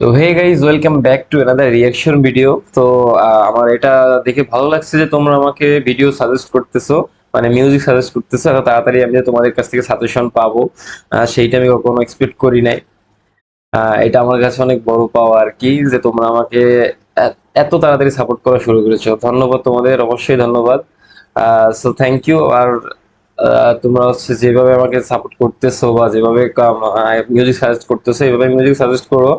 তো hey guys, welcome back to another reaction video. তো আমার এটা দেখে ভালো লাগছে যে তোমরা আমাকে ভিডিও সাজেস্ট করতেছো, মানে মিউজিক সাজেস্ট করতেছো। এত তাড়াতাড়ি আমি যে তোমাদের কাছ থেকে সাজেশন পাবো সেইটা আমি কখনো এক্সপেক্ট করি নাই। এটা আমার কাছে অনেক বড় পাওয়া আর কি, যে তোমরা আমাকে এত তাড়াতাড়ি সাপোর্ট করা শুরু করেছো। ধন্যবাদ তোমাদের, অবশ্যই ধন্যবাদ। So thank you. আর তোমরা হচ্ছে যেভাবে আমাকে সাপোর্ট করতেছো বা যেভাবে মিউজিক সাজেস্ট করতেছো, এইভাবে মিউজিক সাজেস্ট করো।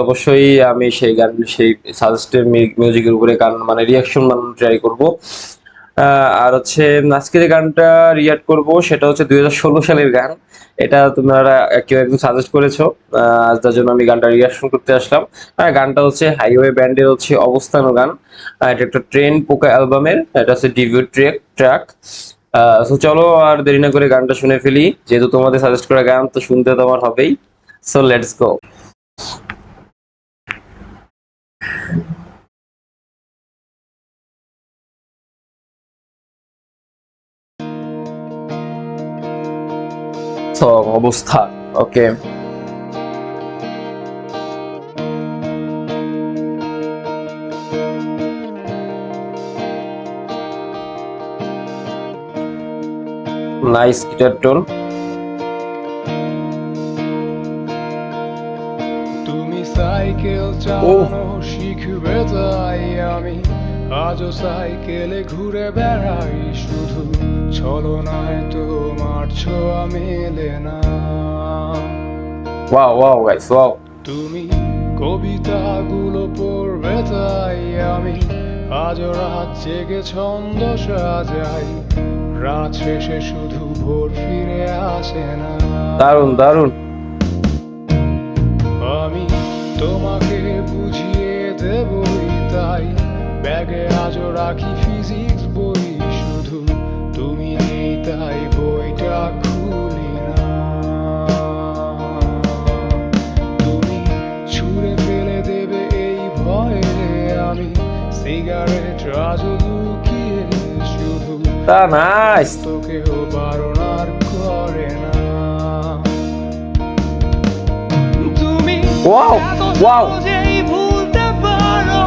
অবশ্যই আমি সেই গান, সেই সাজেস্টেড মিউজিকের উপরে গান মানে রিয়াকশন বানানোর ট্রাই করব। আর হচ্ছে আজকে যে গানটা রিয়াক্ট করব সেটা হচ্ছে 2016 সালের গান। এটা তোমরা কেউ একজন সাজেস্ট করেছো, যার জন্য আমি গানটা রিয়াকশন করতে আসলাম। গানটা হচ্ছে হাইওয়ে ব্যান্ডের হচ্ছে অবস্থান গান। এটা একটা ট্রেন পোকা অ্যালবামের, এটা হচ্ছে ডিভিউ ট্র্যাক। তো চলো আর দেরি না করে গানটা শুনে ফেলি, যেহেতু তোমাদের সাজেস্ট করা গান তো শুনতে তো আমার হবেই। So let's go. তো অবস্থা ওকে। Nice guitar tone. তুমি সাইকেল ও চালানো শিখবে তাই আমি আজও সাইকেলে ঘুরে বেড়াই, শুধু ছলনায় তোমার ছোঁয়া মেলে না। Wow wow guys wow. তুমি কবিতাগুলো পড়বে তাই আমি আজও রাত জেগে ছন্দ সাজাই, রাত শেষে শুধু ভোর ফিরে আসে না। দারুন দারুন। আমি তোমাকে বুঝিয়ে দেবই তাই ব্যাগে আজও রাখি ফিজিক্স বই, শুধু তুমি নেই তাই বইটা খুলি না। তুমি ছুঁড়ে ফেলে দেবে এই ভয়ে আমি সিগারেট আজও লুকিয়ে, শুধু তা নাইস। তো কেউ বারণ আর করে না। তুমি ওয়াও এত ওয়াও সহজেই ভুলতে পারো,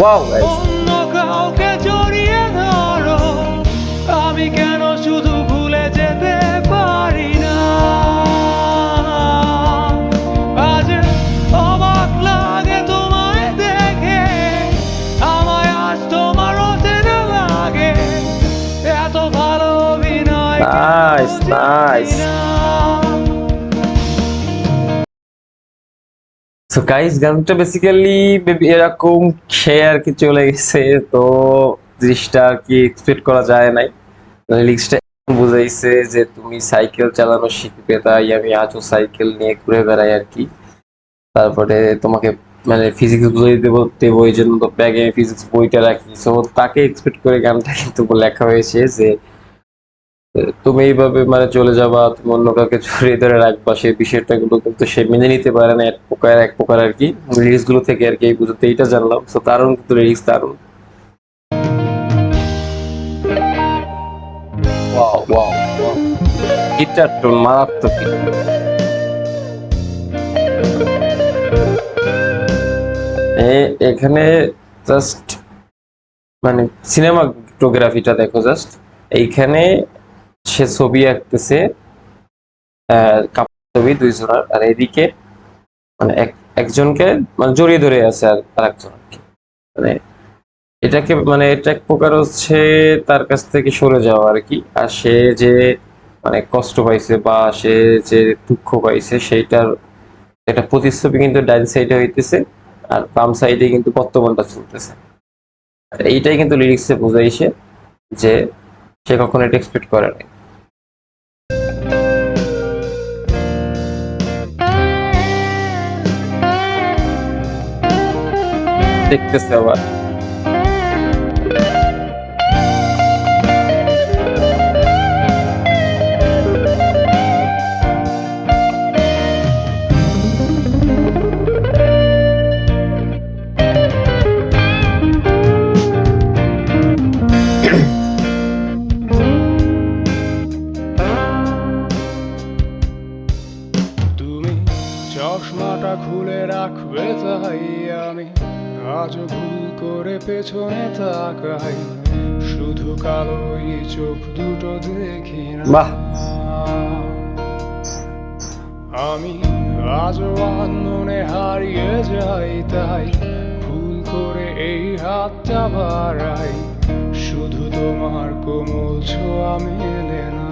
ওয়াও গাইস। অন্য কাউকে জড়িয়ে ধরো, আমি কেন শুধু ভুলে যেতে পারি না। আজ অবাক লাগে তোমায় দেখে, আমায় আজ তোমার অচেনা লাগে, এত ভালো অভিনয় কেন নাইস জানি নাইস। না। সো গাইস, গানটা বেসিক্যালি এরকম সে আর কি চলে গেছে। তো জিনিসটা আর কি এক্সপেক্ট করা যায় নাই। লিরিক্সটা বুঝাইছে যে তুমি সাইকেল চালানো শিখবে তাই আমি আজও সাইকেল নিয়ে ঘুরে বেড়াই আর কি। তারপরে তোমাকে মানে ফিজিক্স বুঝিয়ে দেবো দেবো, এই জন্য তো ব্যাগে ফিজিক্স বইটা রাখি। সো তাকে এক্সপেক্ট করে গানটা কিন্তু লেখা হয়েছে যে তুমি এইভাবে মানে চলে যাবা, তুমি অন্য কাউকে জড়িয়ে ধরে রাখবা, সেই বিষয়টা গুলো কিন্তু সে মেনে নিতে পারে না। এক প্রকার আর কি লিরিক্স গুলো থেকে আর কি এই বুঝতে এইটা জানলাম। তো দারুণ, কিন্তু লিরিক্স দারুণ। Wow wow wow. Guitar tone মারাত্মক কিন্তু। এখানে জাস্ট মানে সিনেমাটোগ্রাফিটা দেখো জাস্ট। এইখানে সে ছবি আঁকতেছে, কাপড় ছবি দুইজনের, আর এদিকে মানে একজনকে মানে জড়িয়ে ধরে আছে আর একজন আর কি। মানে এটাকে মানে এটা এক প্রকার হচ্ছে তার কাছ থেকে সরে যাওয়া আর কি। আর সে যে মানে কষ্ট পাইছে বা সে যে দুঃখ পাইছে সেইটার একটা প্রতিচ্ছবি কিন্তু ডাইন সাইডে হইতেছে, আর বাম সাইডে কিন্তু বর্তমানটা চলতেছে। আর এইটাই কিন্তু লিরিক্সে বুঝাইছে যে সে কখনো এটা এক্সপেক্ট করে নাই। দেখতেছে আবার। তুমি চশমাটা খুলে রাখো থাকবে তাই আমি আজও ভুল করে পেছনে তাকাই, শুধু কালোই চোখ দুটো দেখি না। বাহ। আমি আজও আনমনে হারিয়ে যাই, তাই ভুল করে এই হাতটা বাড়াই, শুধু তোমার কোমল ছোঁয়া মেলে না।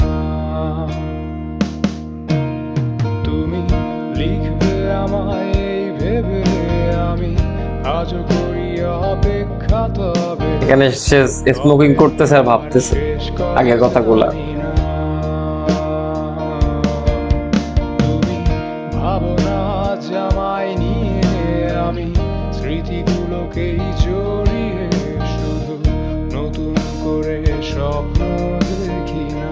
তুমি লিখবে আমায় এই ভেবে আমি আজও করি অপেক্ষা, তবে এখানে সে স্মোকিং করতেছে আর ভাবতেছে আগের কথাগুলা। তুমি ভাবো না জামাই নিয়ে আমি স্মৃতিগুলোকেই জড়িয়ে শুধু নতুন করে স্বপ্ন দেখি না।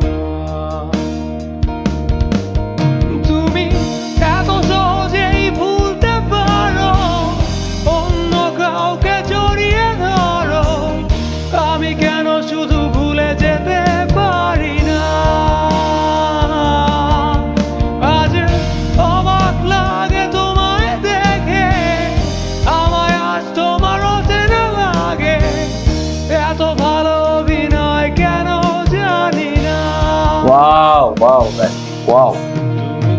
তুমি এত সহজেই ভুলতে পারো, অন্য কাউকে জড়িয়ে ধরো, আমি কেন শুধু ভুলে যেতে পারি না। আজ অবাক লাগে তোমায় দেখে, আমায় আজ তোমার অচেনা লাগে, এত ভালো অভিনয় কেন জানি না। Wow wow wow. তুমি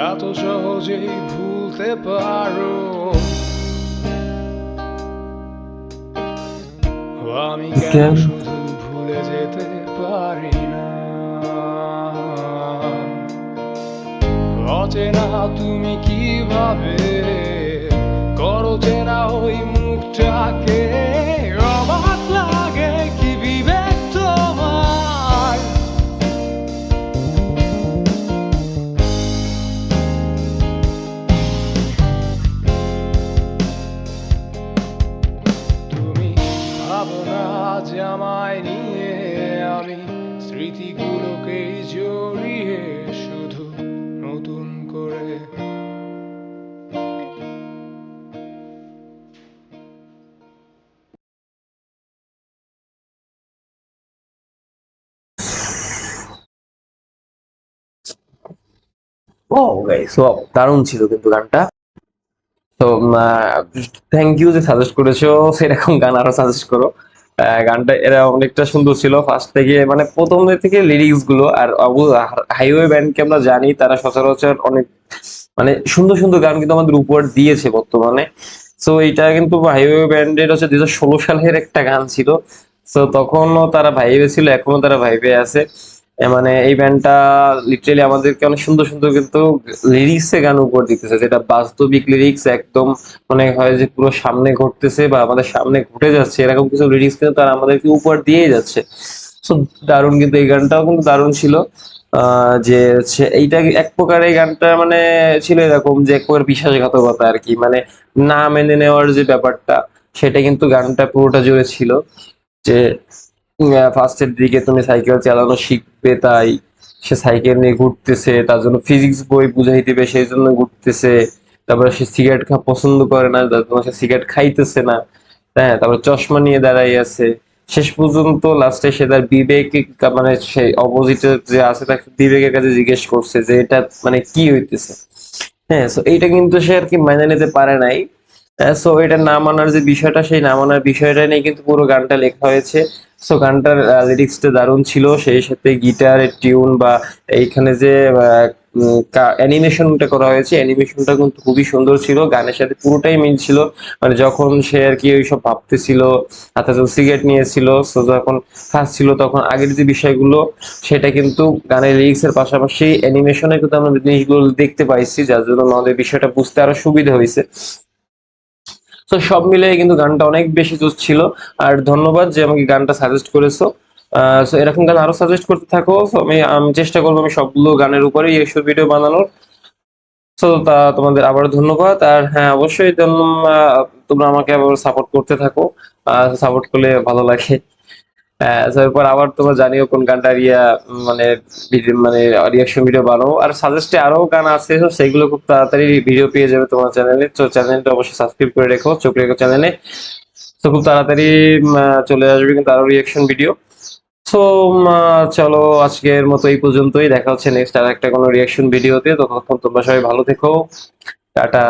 এত সহজেই ভুলতে পারো, আমি কেন শুধু ভুলে যেতে পারি না। অচেনা তুমি কিভাবে করো চেনা ওই মুখটাকে, অবাক লাগে কি বিবেক তোমার। তুমি ভাবো না যে আমায় নিয়ে আমি স্মৃতিগুলোকেই জড়িয়ে শুধু নতুন করে। ও গাইস, ওয়াও, দারুণ ছিল কিন্তু গানটা। তো থ্যাংক ইউ যে সাজেস্ট করেছো, সেরকম গান আরো সাজেস্ট করো। গানটা এরা অনেকটা সুন্দর ছিল ফার্স্ট থেকে, মানে প্রথম থেকে লিরিক্স গুলো। আর হাইওয়ে ব্যান্ডকে আমরা জানি, তারা সচরাচর অনেক মানে সুন্দর সুন্দর গান কিন্তু আমাদের উপহার দিয়েছে বর্তমানে। সো এটা কিন্তু হাইওয়ে ব্যান্ডের হচ্ছে 2016 সালের একটা গান ছিল। সো তখনও তারা ভাইবে ছিল, এখনো তারা ভাইবে আছে। মানে এই ব্যান্ডটা লিটারালি আমাদেরকে অনেক সুন্দর সুন্দর কিন্তু লিরিক্সে গান উপহার দিতেছে, যেটা বাস্তবিক লিরিক্স একদম মনে হয় যে পুরো সামনে ঘটতেছে বা আমাদের সামনে ঘটে যাচ্ছে, এরকম কিছু লিরিক্স কিন্তু তারা আমাদেরকে উপহার দিয়েই যাচ্ছে। সো দারুণ, কিন্তু এই গানটাও কিন্তু দারুণ ছিল। যে হচ্ছে এইটা এক প্রকার, এই গানটা মানে ছিল এরকম যে এক প্রকার বিশ্বাসঘাতকতা আর কি, মানে না মেনে নেওয়ার যে ব্যাপারটা, সেটা কিন্তু গানটা পুরোটা জুড়ে ছিল। যে ফার্স্টের দিকে তুমি সাইকেল চালানো শিখবে, তাই সে সাইকেল নিয়ে ঘুরতেছে, তার জন্য ফিজিক্স বই বুঝাই দিবে সেই জন্য ঘুরতেছে। তারপরে সে সিগারেট খাওয়া পছন্দ করে না, যার জন্য সে সিগারেট খাইতেছে না। হ্যাঁ, তারপরে চশমা নিয়ে দাঁড়াই আছে। শেষ পর্যন্ত লাস্টে সে তার বিবেক, মানে সেই অপোজিটে যে আছে তার বিবেকের কাছে জিজ্ঞেস করছে যে এটা মানে কি হইতেছে। হ্যাঁ, সো এইটা কিন্তু সে আর কি মেনে নিতে পারে নাই। সো এটা না মানার যে বিষয়টা, সেই না মানার বিষয়টা নিয়ে কিন্তু পুরো গানটা লেখা হয়েছে। সো গানটার লিরিক্সটা দারুণ ছিল, সেই সাথে গিটারের টিউন বা এইখানে যে অ্যানিমেশনটা করা হয়েছে, অ্যানিমেশনটা কিন্তু খুবই সুন্দর ছিল, গানের সাথে পুরোটাই মিল ছিল। মানে যখন সে আর কি ওইসব ভাবতেছিল, হাতে যখন সিগারেট নিয়েছিল, সো যখন হাসছিল, তখন আগের যে বিষয়গুলো সেটা কিন্তু গানের লিরিক্স এর পাশাপাশি অ্যানিমেশনে কিন্তু আমরা জিনিসগুলো দেখতে পাইছি, যার জন্য আমাদের বিষয়টা বুঝতে আরো সুবিধা হয়েছে। তো সব মিলিয়ে কিন্তু গানটা অনেক বেশি জোশ ছিল। আর ধন্যবাদ যে আমাকে গানটা সাজেস্ট করেছো। সো এরকম গান আরো সাজেস্ট করতে থাকো। So আমি আমি চেষ্টা করবো আমি সবগুলো গানের উপরেই এইসব ভিডিও বানানোর। তো তোমাদের আবার ধন্যবাদ। আর হ্যাঁ, অবশ্যই তোমরা আমাকে আবার সাপোর্ট করতে থাকো, সাপোর্ট করলে ভালো লাগে। তো এরপর আবার তোমরা জানিও কোন গানটা মানে মানে রিয়াকশন ভিডিও বানাবো। আর সাজেস্টে আরো গান আছে, তো সেগুলো খুব তাড়াতাড়ি ভিডিও পেয়ে যাবে তোমার চ্যানেলে। তো চ্যানেলটা অবশ্যই সাবস্ক্রাইব করে রেখো, চোখ রেখো চ্যানেলে। তো খুব তাড়াতাড়ি চলে আসবে কিন্তু আরো রিয়াকশন ভিডিও। তো চলো, আজকের মতো এই পর্যন্তই। দেখা হচ্ছে নেক্সট আর একটা কোনো রিয়াকশন ভিডিওতে। ততক্ষণ তোমরা সবাই ভালো থেকো। টাটা।